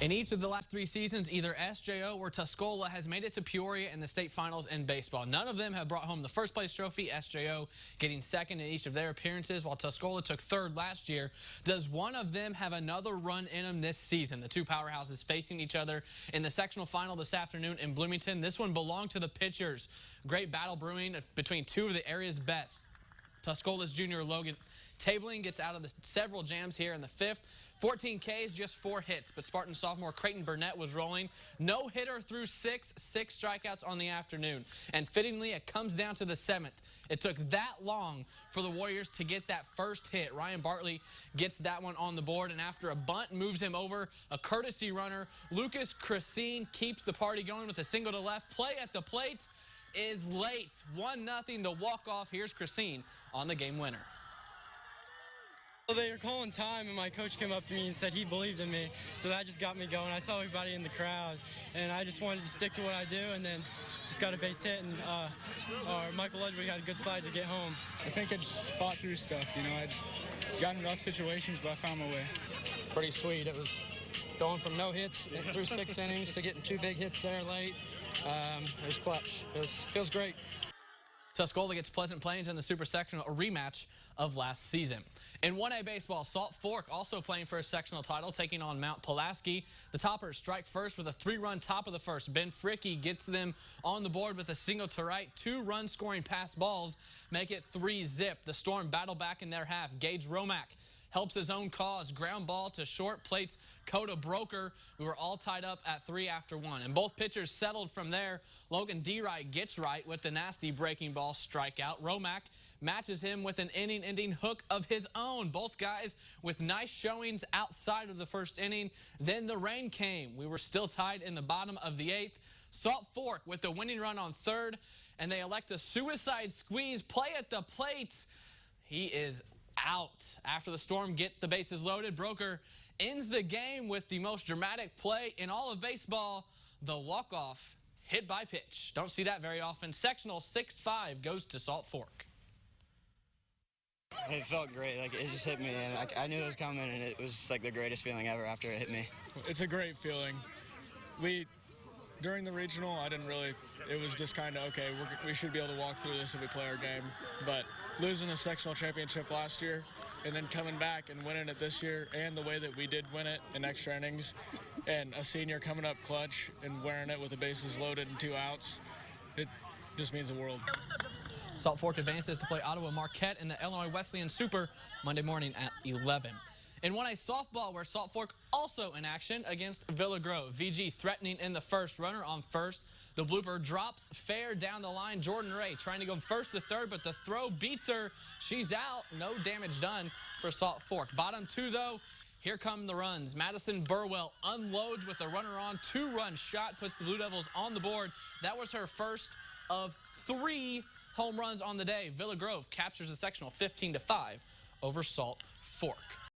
In each of the last 3 seasons, either SJO or Tuscola has made it to Peoria in the state finals in baseball. None of them have brought home the first place trophy, SJO getting second in each of their appearances, while Tuscola took third last year. Does one of them have another run in them this season? The two powerhouses facing each other in the sectional final this afternoon in Bloomington. This one belonged to the pitchers. Great battle brewing between two of the area's best. Tuscola's junior Logan Tabling gets out of the several jams here in the 5th. 14 Ks, just 4 hits, but Spartan sophomore Creighton Burnett was rolling. No hitter through 6 strikeouts on the afternoon. And fittingly, it comes down to the 7th. It took that long for the Warriors to get that first hit. Ryan Bartley gets that one on the board, and after a bunt moves him over, a courtesy runner, Lucas Cressine keeps the party going with a single to left. Play at the plate is late. 1-0, the walk-off. Here's Cressine on the game winner. Well, they were calling time, and my coach came up to me and said he believed in me, so that just got me going. I saw everybody in the crowd, and I just wanted to stick to what I do, and then just got a base hit, and Michael Ludwig had a good slide to get home. I think I just fought through stuff. You know, I'd gotten in rough situations, but I found my way. Pretty sweet. It was going from no hits through 6 innings to getting 2 big hits there late. It was clutch. Feels great. Tuscola gets Pleasant Plains in the Super Sectional, a rematch of last season. In 1A baseball, Salt Fork also playing for a sectional title, taking on Mount Pulaski. The Toppers strike first with a 3-run top of the first. Ben Fricke gets them on the board with a single to right. 2 run-scoring pass balls make it 3-zip. The Storm battle back in their half. Gage Romack helps his own cause. Ground ball to short, plates Coda Broker. We were all tied up at 3 after 1. And both pitchers settled from there. Logan D-Wright gets right with the nasty breaking ball strikeout. Romack matches him with an inning-ending hook of his own. Both guys with nice showings outside of the first inning. Then the rain came. We were still tied in the bottom of the 8th. Salt Fork with the winning run on third, and they elect a suicide squeeze. Play at the plate. He is out. After the Storm get the bases loaded, Broker ends the game with the most dramatic play in all of baseball, the walk-off hit by pitch. Don't see that very often. Sectional 6-5 goes to Salt Fork. It felt great. Like, it just hit me, and I knew it was coming, and it was like the greatest feeling ever after it hit me. It's a great feeling. During the regional, it was just kind of, okay, we should be able to walk through this if we play our game. But losing a sectional championship last year and then coming back and winning it this year, and the way that we did win it in extra innings, and a senior coming up clutch and wearing it with the bases loaded and 2 outs, it just means the world. Salt Fork advances to play Ottawa Marquette in the Illinois Wesleyan Super Monday morning at 11. In 1A softball, where Salt Fork also in action against Villa Grove. VG threatening in the first, runner on first. The blooper drops fair down the line. Jordan Ray trying to go first to third, but the throw beats her. She's out. No damage done for Salt Fork. Bottom 2, though. Here come the runs. Madison Burwell unloads with a runner on. 2-run shot puts the Blue Devils on the board. That was her first of 3 home runs on the day. Villa Grove captures the sectional 15-5 over Salt Fork.